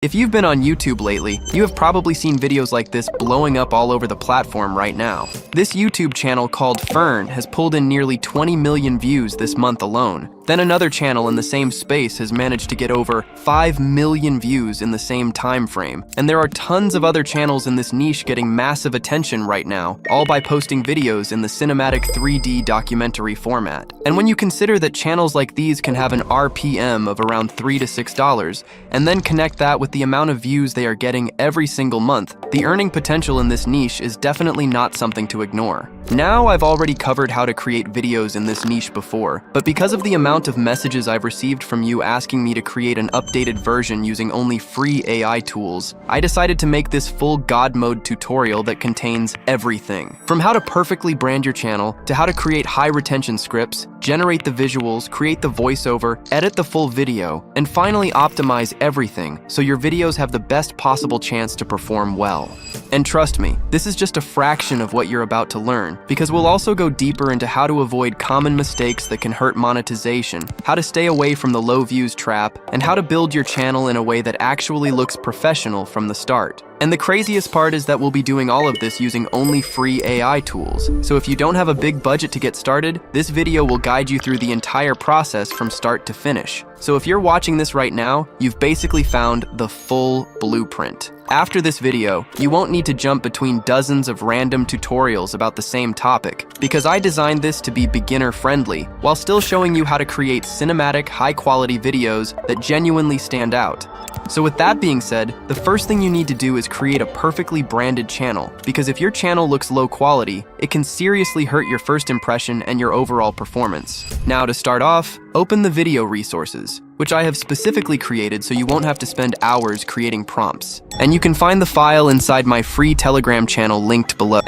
If you've been on YouTube lately, you have probably seen videos like this blowing up all over the platform right now. This YouTube channel called Fern has pulled in nearly 20 million views this month alone. Then another channel in the same space has managed to get over 5 million views in the same time frame. And there are tons of other channels in this niche getting massive attention right now, all by posting videos in the cinematic 3D documentary format. And when you consider that channels like these can have an RPM of around $3 to $6, and then connect that with the amount of views they are getting every single month, the earning potential in this niche is definitely not something to ignore. Now, I've already covered how to create videos in this niche before, but because of the amount of messages I've received from you asking me to create an updated version using only free AI tools, I decided to make this full God mode tutorial that contains everything. From how to perfectly brand your channel, to how to create high retention scripts, generate the visuals, create the voiceover, edit the full video, and finally optimize everything so your videos have the best possible chance to perform well. And trust me, this is just a fraction of what you're about to learn, because we'll also go deeper into how to avoid common mistakes that can hurt monetization, how to stay away from the low views trap, and how to build your channel in a way that actually looks professional from the start. And the craziest part is that we'll be doing all of this using only free AI tools. So if you don't have a big budget to get started, this video will guide you through the entire process from start to finish. So if you're watching this right now, you've basically found the full blueprint. After this video, you won't need to jump between dozens of random tutorials about the same topic, because I designed this to be beginner-friendly, while still showing you how to create cinematic, high-quality videos that genuinely stand out. So with that being said, the first thing you need to do is create a perfectly branded channel, because if your channel looks low quality, it can seriously hurt your first impression and your overall performance. Now to start off, open the video resources, which I have specifically created so you won't have to spend hours creating prompts. And you can find the file inside my free Telegram channel linked below.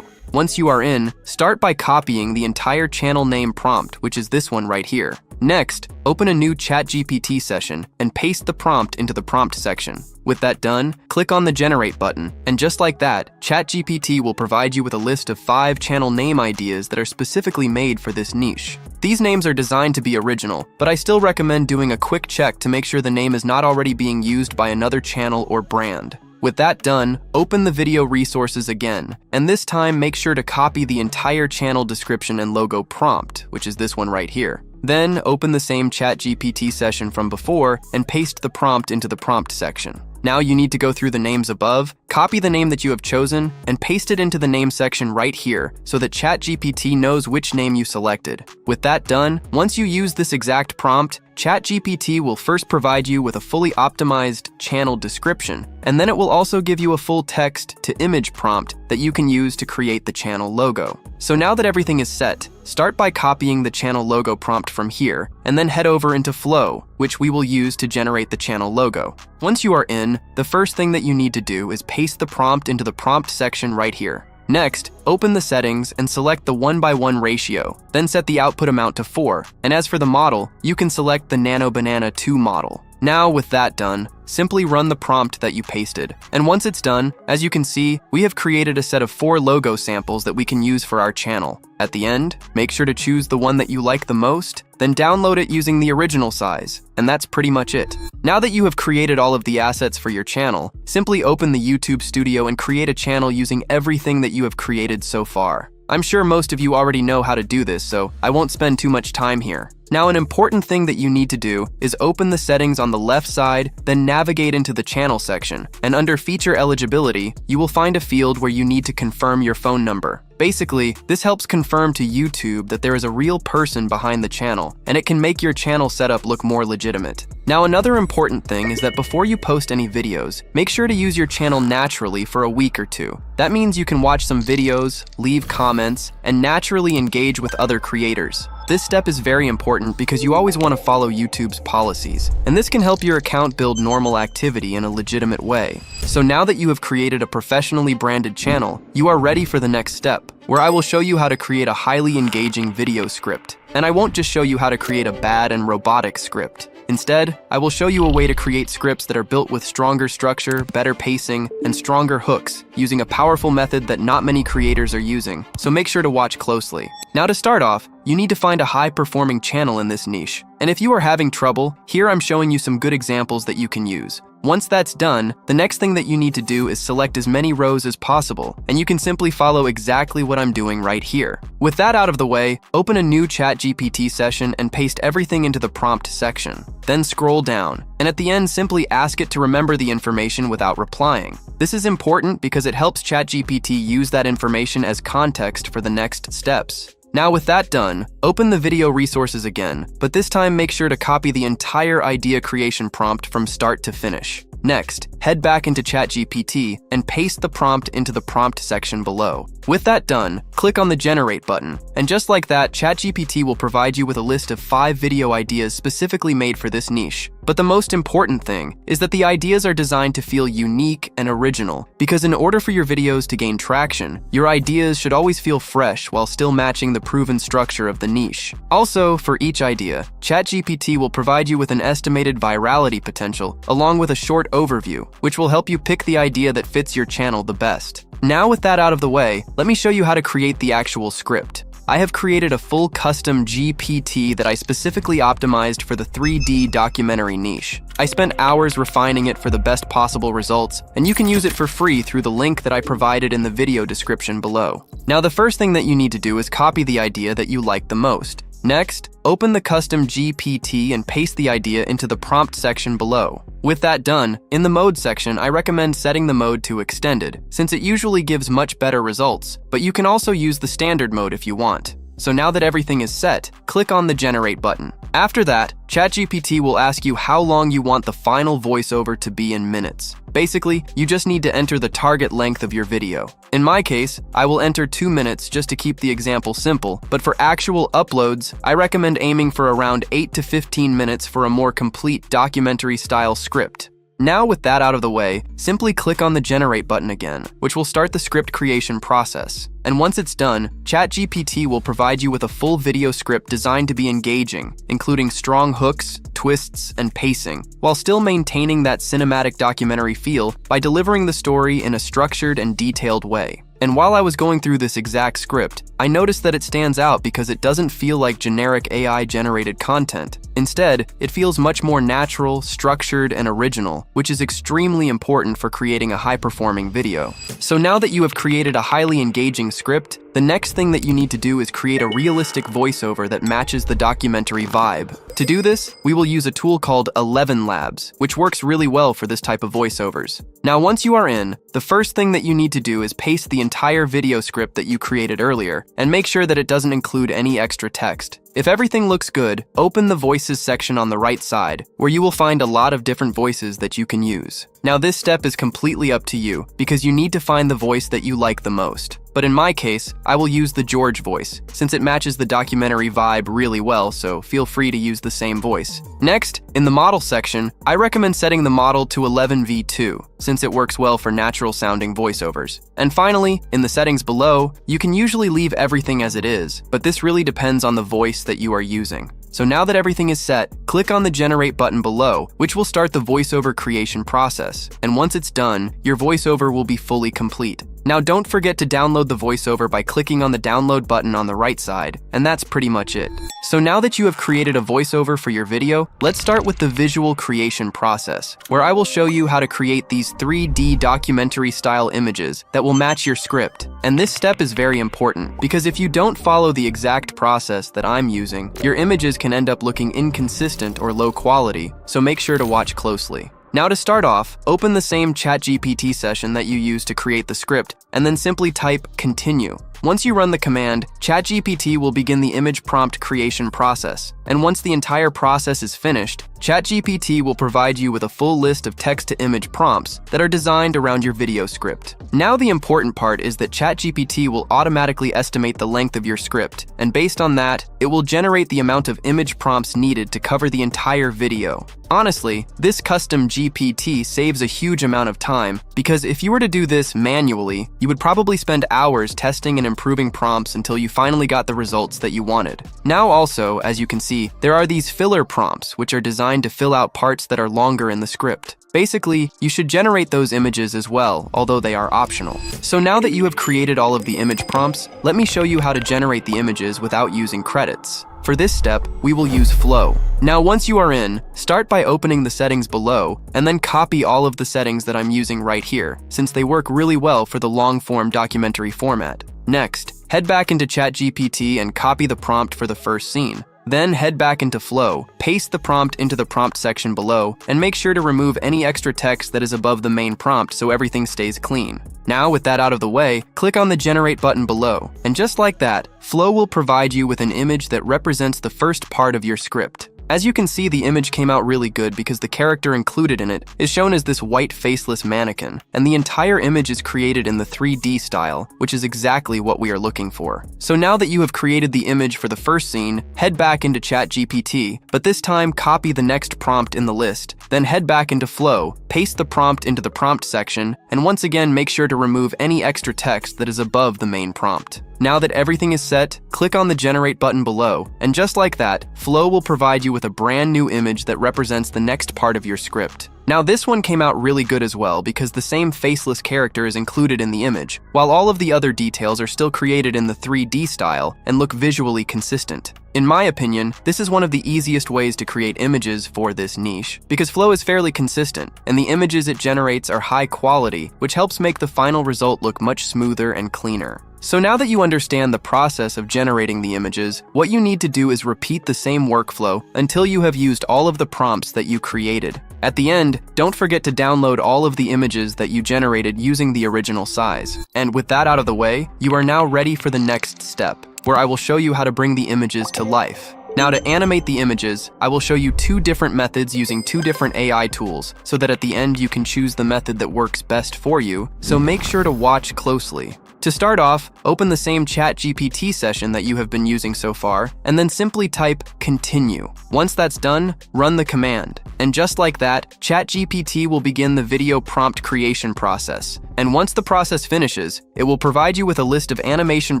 Once you are in, start by copying the entire channel name prompt, which is this one right here. Next, open a new ChatGPT session and paste the prompt into the prompt section. With that done, click on the Generate button, and just like that, ChatGPT will provide you with a list of 5 channel name ideas that are specifically made for this niche. These names are designed to be original, but I still recommend doing a quick check to make sure the name is not already being used by another channel or brand. With that done, open the video resources again, and this time make sure to copy the entire channel description and logo prompt, which is this one right here. Then open the same ChatGPT session from before and paste the prompt into the prompt section. Now you need to go through the names above, copy the name that you have chosen, and paste it into the name section right here so that ChatGPT knows which name you selected. With that done, once you use this exact prompt, ChatGPT will first provide you with a fully optimized channel description, and then it will also give you a full text-to-image prompt that you can use to create the channel logo. So now that everything is set, start by copying the channel logo prompt from here, and then head over into Flow, which we will use to generate the channel logo. Once you are in, the first thing that you need to do is paste the prompt into the prompt section right here. Next, open the settings and select the 1:1 ratio, then set the output amount to 4, and as for the model, you can select the Nano Banana 2 model. Now with that done, simply run the prompt that you pasted. And once it's done, as you can see, we have created a set of 4 logo samples that we can use for our channel. At the end, make sure to choose the one that you like the most, then download it using the original size. And that's pretty much it. Now that you have created all of the assets for your channel, simply open the YouTube Studio and create a channel using everything that you have created so far. I'm sure most of you already know how to do this, so I won't spend too much time here. Now, an important thing that you need to do is open the settings on the left side, then navigate into the channel section, and under feature eligibility, you will find a field where you need to confirm your phone number. Basically, this helps confirm to YouTube that there is a real person behind the channel, and it can make your channel setup look more legitimate. Now, another important thing is that before you post any videos, make sure to use your channel naturally for a week or 2. That means you can watch some videos, leave comments, and naturally engage with other creators. This step is very important because you always want to follow YouTube's policies, and this can help your account build normal activity in a legitimate way. So now that you have created a professionally branded channel, you are ready for the next step. where I will show you how to create a highly engaging video script. And I won't just show you how to create a bad and robotic script. Instead, I will show you a way to create scripts that are built with stronger structure, better pacing, and stronger hooks, using a powerful method that not many creators are using, so make sure to watch closely. Now to start off, you need to find a high-performing channel in this niche. And if you are having trouble, here I'm showing you some good examples that you can use. Once that's done, the next thing that you need to do is select as many rows as possible, and you can simply follow exactly what I'm doing right here. With that out of the way, open a new ChatGPT session and paste everything into the prompt section. Then scroll down, and at the end simply ask it to remember the information without replying. This is important because it helps ChatGPT use that information as context for the next steps. Now with that done, open the video resources again, but this time make sure to copy the entire idea creation prompt from start to finish. Next, head back into ChatGPT and paste the prompt into the prompt section below. With that done, click on the Generate button, and just like that, ChatGPT will provide you with a list of 5 video ideas specifically made for this niche. But the most important thing is that the ideas are designed to feel unique and original, because in order for your videos to gain traction, your ideas should always feel fresh while still matching the proven structure of the niche. Also, for each idea, ChatGPT will provide you with an estimated virality potential, along with a short overview, which will help you pick the idea that fits your channel the best. Now with that out of the way, let me show you how to create the actual script. I have created a full custom GPT that I specifically optimized for the 3D documentary niche. I spent hours refining it for the best possible results, and you can use it for free through the link that I provided in the video description below. Now the first thing that you need to do is copy the idea that you like the most. Next, open the custom GPT and paste the idea into the prompt section below. With that done, in the mode section, I recommend setting the mode to extended, since it usually gives much better results, but you can also use the standard mode if you want. So now that everything is set, click on the Generate button. After that, ChatGPT will ask you how long you want the final voiceover to be in minutes. Basically, you just need to enter the target length of your video. In my case, I will enter 2 minutes just to keep the example simple, but for actual uploads, I recommend aiming for around 8 to 15 minutes for a more complete documentary-style script. Now with that out of the way, simply click on the Generate button again, which will start the script creation process. And once it's done, ChatGPT will provide you with a full video script designed to be engaging, including strong hooks, twists, and pacing, while still maintaining that cinematic documentary feel by delivering the story in a structured and detailed way. And while I was going through this exact script, I noticed that it stands out because it doesn't feel like generic AI-generated content. Instead, it feels much more natural, structured, and original, which is extremely important for creating a high-performing video. So now that you have created a highly engaging script, the next thing that you need to do is create a realistic voiceover that matches the documentary vibe. To do this, we will use a tool called 11 Labs, which works really well for this type of voiceovers. Now once you are in, the first thing that you need to do is paste the entire video script that you created earlier, and make sure that it doesn't include any extra text. If everything looks good, open the Voices section on the right side, where you will find a lot of different voices that you can use. Now this step is completely up to you, because you need to find the voice that you like the most. But in my case, I will use the George voice, since it matches the documentary vibe really well, so feel free to use the same voice. Next, in the model section, I recommend setting the model to 11v2, since it works well for natural-sounding voiceovers. And finally, in the settings below, you can usually leave everything as it is, but this really depends on the voice that you are using. So now that everything is set, click on the Generate button below, which will start the voiceover creation process. And once it's done, your voiceover will be fully complete. Now don't forget to download the voiceover by clicking on the download button on the right side, and that's pretty much it. So now that you have created a voiceover for your video, let's start with the visual creation process, where I will show you how to create these 3D documentary style images that will match your script. And this step is very important, because if you don't follow the exact process that I'm using, your images can end up looking inconsistent or low quality, so make sure to watch closely. Now to start off, open the same ChatGPT session that you used to create the script, and then simply type continue. Once you run the command, ChatGPT will begin the image prompt creation process. And once the entire process is finished, ChatGPT will provide you with a full list of text-to-image prompts that are designed around your video script. Now the important part is that ChatGPT will automatically estimate the length of your script, and based on that, it will generate the amount of image prompts needed to cover the entire video. Honestly, this custom GPT saves a huge amount of time because if you were to do this manually, you would probably spend hours testing and improving prompts until you finally got the results that you wanted. Now also, as you can see, there are these filler prompts, which are designed to fill out parts that are longer in the script. Basically, you should generate those images as well, although they are optional. So now that you have created all of the image prompts, let me show you how to generate the images without using credits. For this step, we will use Flow. Now once you are in, start by opening the settings below, and then copy all of the settings that I'm using right here, since they work really well for the long-form documentary format. Next, head back into ChatGPT and copy the prompt for the first scene. Then head back into Flow, paste the prompt into the prompt section below, and make sure to remove any extra text that is above the main prompt so everything stays clean. Now, with that out of the way, click on the Generate button below, and just like that, Flow will provide you with an image that represents the first part of your script. As you can see, the image came out really good because the character included in it is shown as this white faceless mannequin, and the entire image is created in the 3D style, which is exactly what we are looking for. So now that you have created the image for the first scene, head back into ChatGPT, but this time copy the next prompt in the list, then head back into Flow, paste the prompt into the prompt section, and once again make sure to remove any extra text that is above the main prompt. Now that everything is set, click on the Generate button below, and just like that, Flow will provide you with a brand new image that represents the next part of your script. Now this one came out really good as well because the same faceless character is included in the image, while all of the other details are still created in the 3D style and look visually consistent. In my opinion, this is one of the easiest ways to create images for this niche, because Flow is fairly consistent, and the images it generates are high quality, which helps make the final result look much smoother and cleaner. So now that you understand the process of generating the images, what you need to do is repeat the same workflow until you have used all of the prompts that you created. At the end, don't forget to download all of the images that you generated using the original size. And with that out of the way, you are now ready for the next step, where I will show you how to bring the images to life. Now to animate the images, I will show you two different methods using two different AI tools, so that at the end you can choose the method that works best for you, so make sure to watch closely. To start off, open the same ChatGPT session that you have been using so far, and then simply type continue. Once that's done, run the command. And just like that, ChatGPT will begin the video prompt creation process. And once the process finishes, it will provide you with a list of animation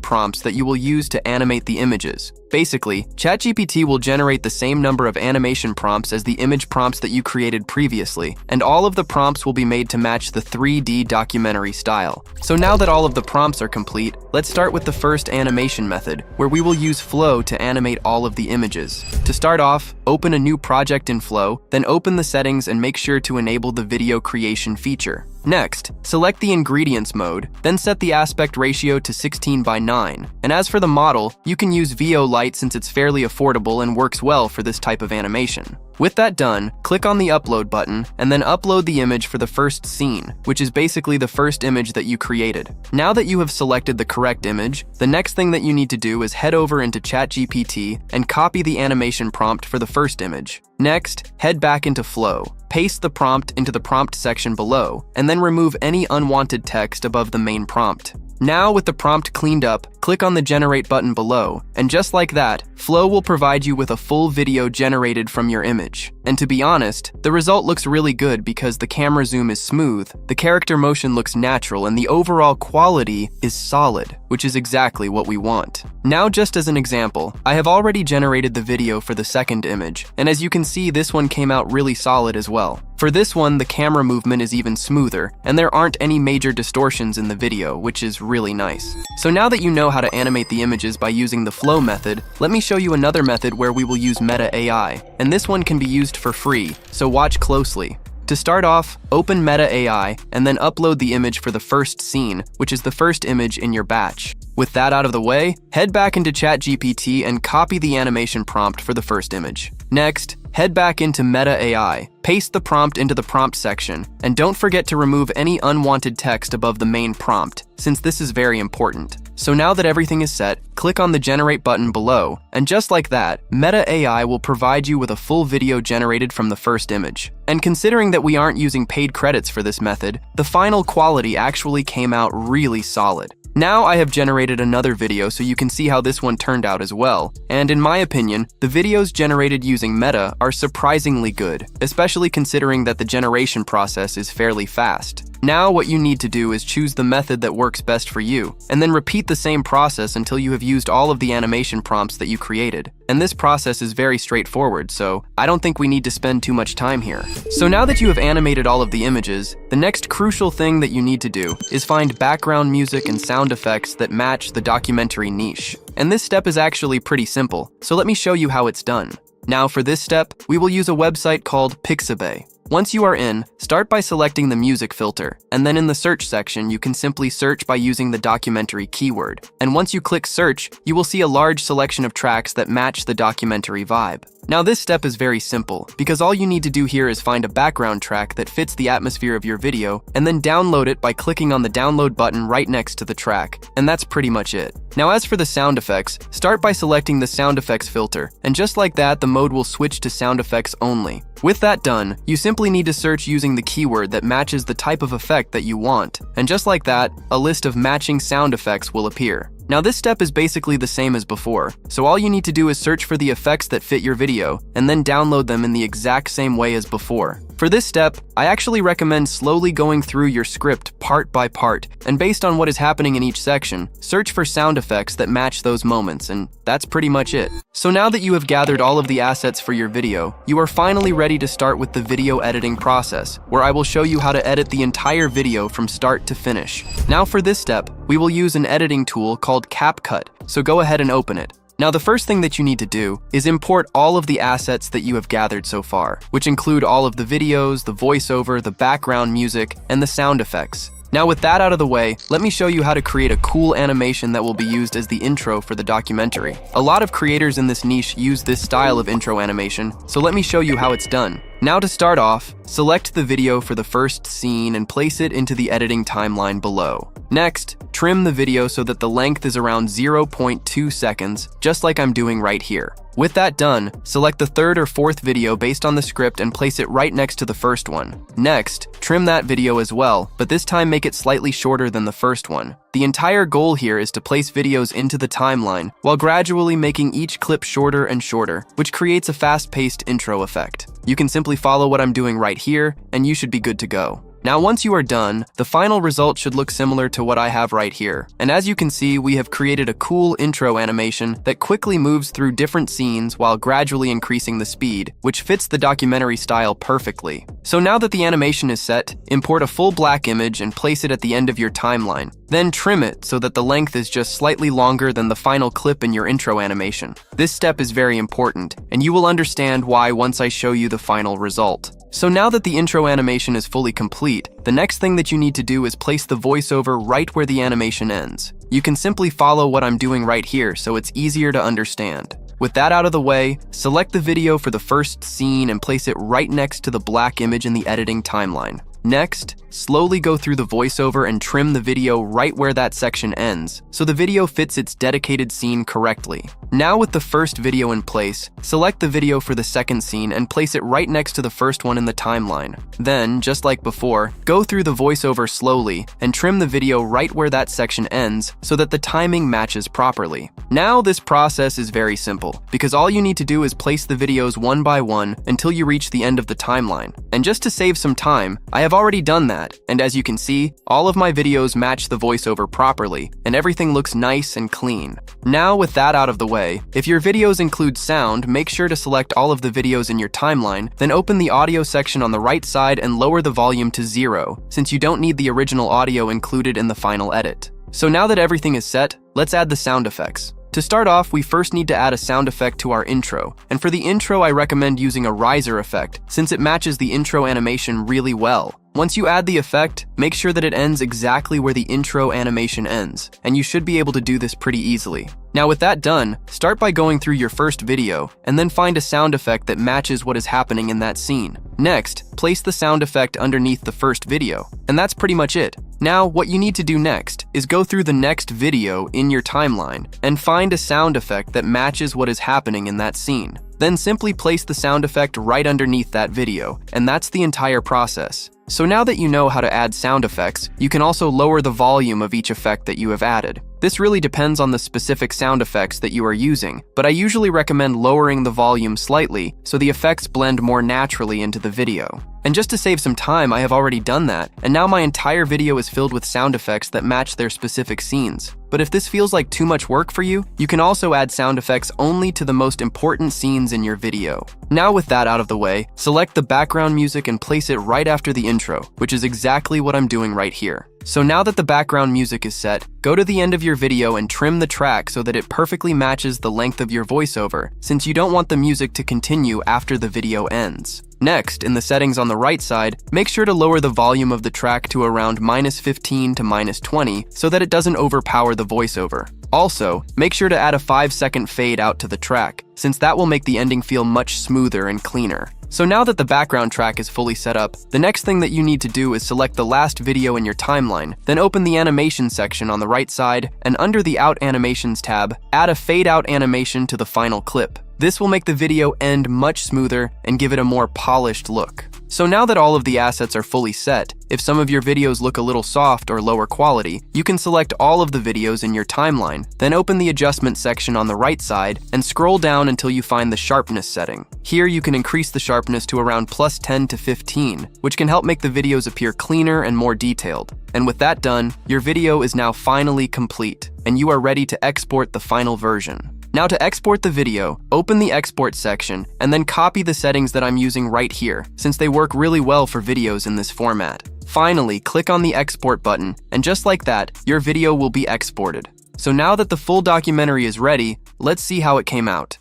prompts that you will use to animate the images. Basically, ChatGPT will generate the same number of animation prompts as the image prompts that you created previously, and all of the prompts will be made to match the 3D documentary style. So now that all of the prompts are complete, let's start with the first animation method, where we will use Flow to animate all of the images. To start off, open a new project in Flow, then open the settings and make sure to enable the video creation feature. Next, select the ingredients mode, then set the aspect ratio to 16:9. And as for the model, you can use VO Lite since it's fairly affordable and works well for this type of animation. With that done, click on the upload button and then upload the image for the first scene, which is basically the first image that you created. Now that you have selected the correct image, the next thing that you need to do is head over into ChatGPT and copy the animation prompt for the first image. Next, head back into Flow, paste the prompt into the prompt section below, and then remove any unwanted text above the main prompt. Now, with the prompt cleaned up, click on the Generate button below, and just like that, Flow will provide you with a full video generated from your image. And to be honest, the result looks really good because the camera zoom is smooth, the character motion looks natural, and the overall quality is solid, which is exactly what we want. Now, just as an example, I have already generated the video for the second image, and as you can see, this one came out really solid as well. For this one, the camera movement is even smoother, and there aren't any major distortions in the video, which is really nice. So now that you know how to animate the images by using the Flow method, let me show you another method where we will use Meta AI, and this one can be used for free, so watch closely. To start off, open Meta AI and then upload the image for the first scene, which is the first image in your batch. With that out of the way, head back into ChatGPT and copy the animation prompt for the first image. Next, head back into Meta AI, paste the prompt into the prompt section, and don't forget to remove any unwanted text above the main prompt, since this is very important. So now that everything is set, click on the Generate button below, and just like that, Meta AI will provide you with a full video generated from the first image. And considering that we aren't using paid credits for this method, the final quality actually came out really solid. Now I have generated another video so you can see how this one turned out as well, and in my opinion, the videos generated using Meta are surprisingly good, especially considering that the generation process is fairly fast. Now what you need to do is choose the method that works best for you, and then repeat the same process until you have used all of the animation prompts that you created. And this process is very straightforward, so I don't think we need to spend too much time here. So now that you have animated all of the images, the next crucial thing that you need to do is find background music and sound effects that match the documentary niche. And this step is actually pretty simple, so let me show you how it's done. Now for this step, we will use a website called Pixabay. Once you are in, start by selecting the music filter, and then in the search section, you can simply search by using the documentary keyword. And once you click search, you will see a large selection of tracks that match the documentary vibe. Now this step is very simple, because all you need to do here is find a background track that fits the atmosphere of your video, and then download it by clicking on the download button right next to the track, and that's pretty much it. Now as for the sound effects, start by selecting the sound effects filter, and just like that, the mode will switch to sound effects only. With that done, you simply need to search using the keyword that matches the type of effect that you want, and just like that, a list of matching sound effects will appear. Now this step is basically the same as before, so all you need to do is search for the effects that fit your video, and then download them in the exact same way as before. For this step, I actually recommend slowly going through your script part by part, and based on what is happening in each section, search for sound effects that match those moments, and that's pretty much it. So now that you have gathered all of the assets for your video, you are finally ready to start with the video editing process, where I will show you how to edit the entire video from start to finish. Now for this step, we will use an editing tool called CapCut, so go ahead and open it. Now the first thing that you need to do is import all of the assets that you have gathered so far, which include all of the videos, the voiceover, the background music, and the sound effects. Now with that out of the way, let me show you how to create a cool animation that will be used as the intro for the documentary. A lot of creators in this niche use this style of intro animation, so let me show you how it's done. Now to start off, select the video for the first scene and place it into the editing timeline below. Next, trim the video so that the length is around 0.2 seconds, just like I'm doing right here. With that done, select the third or fourth video based on the script and place it right next to the first one. Next, trim that video as well, but this time make it slightly shorter than the first one. The entire goal here is to place videos into the timeline while gradually making each clip shorter and shorter, which creates a fast-paced intro effect. You can simply follow what I'm doing right here, and you should be good to go. Now once you are done, the final result should look similar to what I have right here. And as you can see, we have created a cool intro animation that quickly moves through different scenes while gradually increasing the speed, which fits the documentary style perfectly. So now that the animation is set, import a full black image and place it at the end of your timeline. Then trim it so that the length is just slightly longer than the final clip in your intro animation. This step is very important, and you will understand why once I show you the final result. So now that the intro animation is fully complete, the next thing that you need to do is place the voiceover right where the animation ends. You can simply follow what I'm doing right here so it's easier to understand. With that out of the way, select the video for the first scene and place it right next to the black image in the editing timeline. Next, slowly go through the voiceover and trim the video right where that section ends, so the video fits its dedicated scene correctly. Now with the first video in place, select the video for the second scene and place it right next to the first one in the timeline. Then, just like before, go through the voiceover slowly and trim the video right where that section ends so that the timing matches properly. Now this process is very simple, because all you need to do is place the videos one by one until you reach the end of the timeline. And just to save some time, I have already done that, and as you can see, all of my videos match the voiceover properly, and everything looks nice and clean. Now with that out of the way, if your videos include sound, make sure to select all of the videos in your timeline, then open the audio section on the right side and lower the volume to 0, since you don't need the original audio included in the final edit. So now that everything is set, let's add the sound effects. To start off, we first need to add a sound effect to our intro, and for the intro I recommend using a riser effect, since it matches the intro animation really well. Once you add the effect, make sure that it ends exactly where the intro animation ends, and you should be able to do this pretty easily. Now with that done, start by going through your first video, and then find a sound effect that matches what is happening in that scene. Next, place the sound effect underneath the first video, and that's pretty much it. Now, what you need to do next is go through the next video in your timeline, and find a sound effect that matches what is happening in that scene. Then simply place the sound effect right underneath that video, and that's the entire process. So now that you know how to add sound effects, you can also lower the volume of each effect that you have added. This really depends on the specific sound effects that you are using, but I usually recommend lowering the volume slightly so the effects blend more naturally into the video. And just to save some time, I have already done that, and now my entire video is filled with sound effects that match their specific scenes. But if this feels like too much work for you, you can also add sound effects only to the most important scenes in your video. Now with that out of the way, select the background music and place it right after the intro, which is exactly what I'm doing right here. So now that the background music is set, go to the end of your video and trim the track so that it perfectly matches the length of your voiceover, since you don't want the music to continue after the video ends. Next, in the settings on the right side, make sure to lower the volume of the track to around -15 to -20 so that it doesn't overpower the voiceover. Also, make sure to add a 5-second fade out to the track, since that will make the ending feel much smoother and cleaner. So now that the background track is fully set up, the next thing that you need to do is select the last video in your timeline, then open the animation section on the right side, and under the Out Animations tab, add a fade out animation to the final clip. This will make the video end much smoother and give it a more polished look. So now that all of the assets are fully set, if some of your videos look a little soft or lower quality, you can select all of the videos in your timeline, then open the adjustment section on the right side and scroll down until you find the sharpness setting. Here you can increase the sharpness to around +10 to 15, which can help make the videos appear cleaner and more detailed. And with that done, your video is now finally complete, and you are ready to export the final version. Now to export the video, open the export section and then copy the settings that I'm using right here, since they work really well for videos in this format. Finally, click on the export button, and just like that, your video will be exported. So now that the full documentary is ready, let's see how it came out.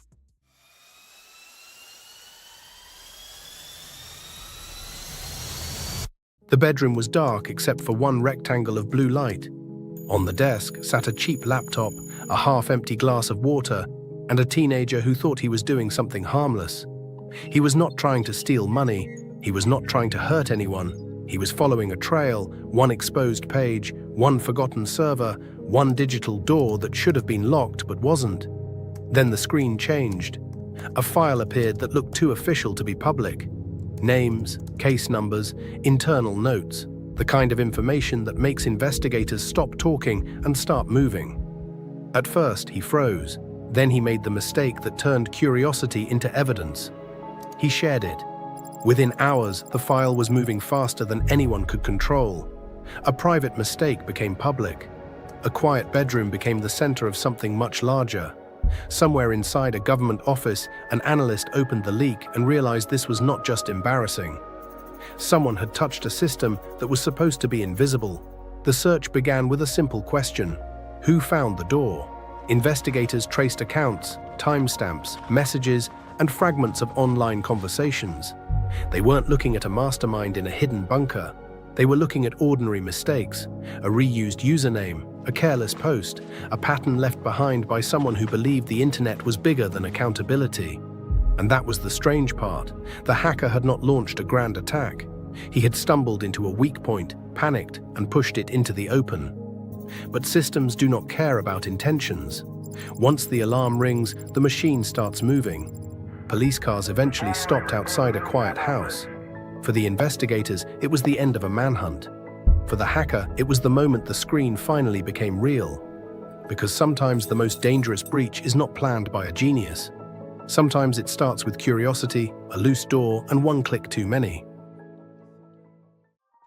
The bedroom was dark except for one rectangle of blue light. On the desk sat a cheap laptop, a half-empty glass of water, and a teenager who thought he was doing something harmless. He was not trying to steal money. He was not trying to hurt anyone. He was following a trail, one exposed page, one forgotten server, one digital door that should have been locked but wasn't. Then the screen changed. A file appeared that looked too official to be public. Names, case numbers, internal notes. The kind of information that makes investigators stop talking and start moving. At first, he froze. Then he made the mistake that turned curiosity into evidence. He shared it. Within hours, the file was moving faster than anyone could control. A private mistake became public. A quiet bedroom became the center of something much larger. Somewhere inside a government office, an analyst opened the leak and realized this was not just embarrassing. Someone had touched a system that was supposed to be invisible. The search began with a simple question: who found the door? Investigators traced accounts, timestamps, messages, and fragments of online conversations. They weren't looking at a mastermind in a hidden bunker. They were looking at ordinary mistakes: a reused username, a careless post, a pattern left behind by someone who believed the internet was bigger than accountability. And that was the strange part. The hacker had not launched a grand attack. He had stumbled into a weak point, panicked, and pushed it into the open. But systems do not care about intentions. Once the alarm rings, the machine starts moving. Police cars eventually stopped outside a quiet house. For the investigators, it was the end of a manhunt. For the hacker, it was the moment the screen finally became real. Because sometimes the most dangerous breach is not planned by a genius. Sometimes it starts with curiosity, a loose door, and one click too many.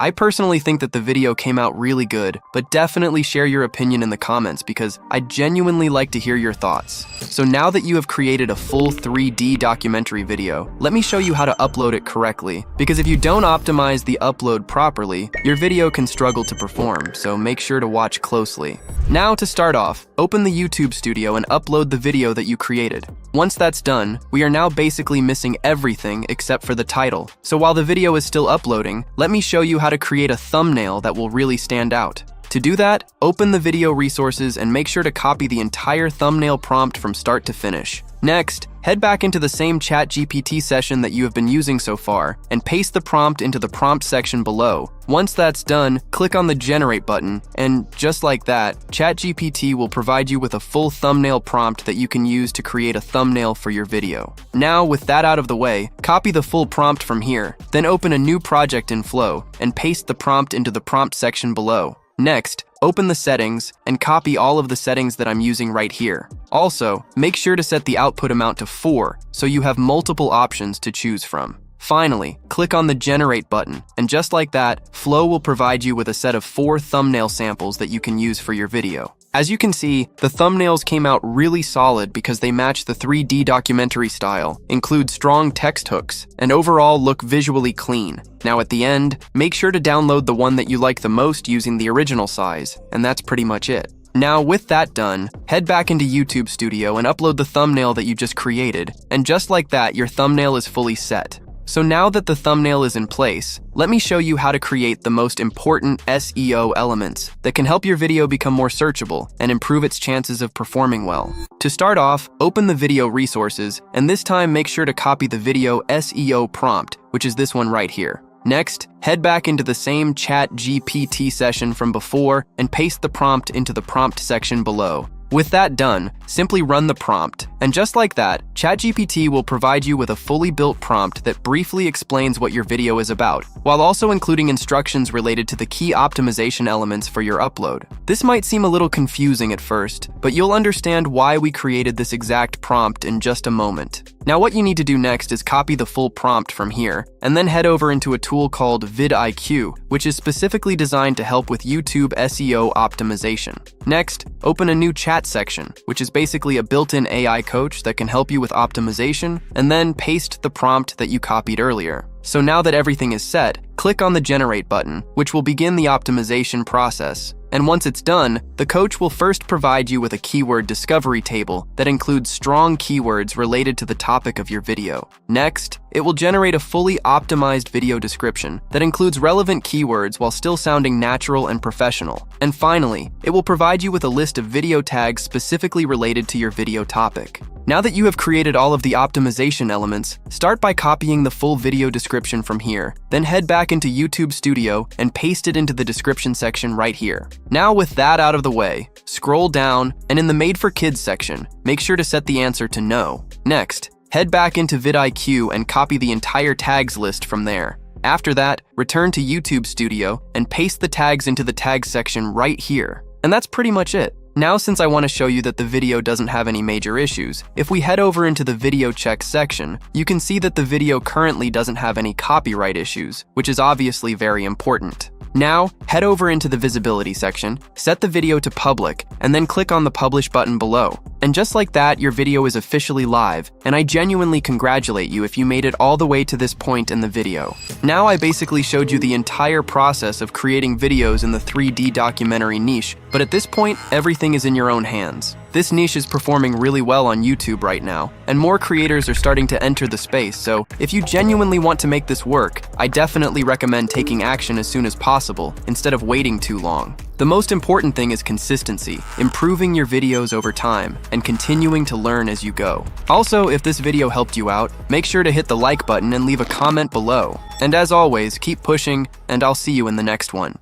I personally think that the video came out really good, but definitely share your opinion in the comments because I genuinely like to hear your thoughts. So now that you have created a full 3D documentary video, let me show you how to upload it correctly, because if you don't optimize the upload properly, your video can struggle to perform, so make sure to watch closely. Now to start off, open the YouTube Studio and upload the video that you created. Once that's done, we are now basically missing everything except for the title. So while the video is still uploading, let me show you how to create a thumbnail that will really stand out. To do that, open the video resources and make sure to copy the entire thumbnail prompt from start to finish. Next, head back into the same ChatGPT session that you have been using so far and paste the prompt into the prompt section below. Once that's done, click on the Generate button, and just like that, ChatGPT will provide you with a full thumbnail prompt that you can use to create a thumbnail for your video. Now, with that out of the way, copy the full prompt from here, then open a new project in Flow and paste the prompt into the prompt section below. Next, open the settings and copy all of the settings that I'm using right here. Also, make sure to set the output amount to 4 so you have multiple options to choose from. Finally, click on the Generate button, and just like that, Flow will provide you with a set of 4 thumbnail samples that you can use for your video. As you can see, the thumbnails came out really solid because they match the 3D documentary style, include strong text hooks, and overall look visually clean. Now at the end, make sure to download the one that you like the most using the original size, and that's pretty much it. Now with that done, head back into YouTube Studio and upload the thumbnail that you just created, and just like that, your thumbnail is fully set. So now that the thumbnail is in place, let me show you how to create the most important SEO elements that can help your video become more searchable and improve its chances of performing well. To start off, open the video resources, and this time make sure to copy the video SEO prompt, which is this one right here. Next, head back into the same ChatGPT session from before and paste the prompt into the prompt section below. With that done, simply run the prompt, and just like that, ChatGPT will provide you with a fully built prompt that briefly explains what your video is about, while also including instructions related to the key optimization elements for your upload. This might seem a little confusing at first, but you'll understand why we created this exact prompt in just a moment. Now what you need to do next is copy the full prompt from here, and then head over into a tool called vidIQ, which is specifically designed to help with YouTube SEO optimization. Next, open a new chat section, which is basically a built-in AI coach that can help you with optimization, and then paste the prompt that you copied earlier. So now that everything is set, click on the Generate button, which will begin the optimization process. And once it's done, the coach will first provide you with a keyword discovery table that includes strong keywords related to the topic of your video. Next, it will generate a fully optimized video description that includes relevant keywords while still sounding natural and professional. And finally, it will provide you with a list of video tags specifically related to your video topic. Now that you have created all of the optimization elements, start by copying the full video description from here, then head back into YouTube Studio and paste it into the description section right here. Now with that out of the way, scroll down, and in the Made for Kids section, make sure to set the answer to No. Next, head back into vidIQ and copy the entire tags list from there. After that, return to YouTube Studio and paste the tags into the tags section right here. And that's pretty much it. Now, since I want to show you that the video doesn't have any major issues, if we head over into the video check section, you can see that the video currently doesn't have any copyright issues, which is obviously very important. Now, head over into the visibility section, set the video to public, and then click on the publish button below. And just like that, your video is officially live, and I genuinely congratulate you if you made it all the way to this point in the video. Now I basically showed you the entire process of creating videos in the 3D documentary niche, but at this point, everything is in your own hands. This niche is performing really well on YouTube right now, and more creators are starting to enter the space, so if you genuinely want to make this work, I definitely recommend taking action as soon as possible, instead of waiting too long. The most important thing is consistency, improving your videos over time, and continuing to learn as you go. Also, if this video helped you out, make sure to hit the like button and leave a comment below. And as always, keep pushing, and I'll see you in the next one.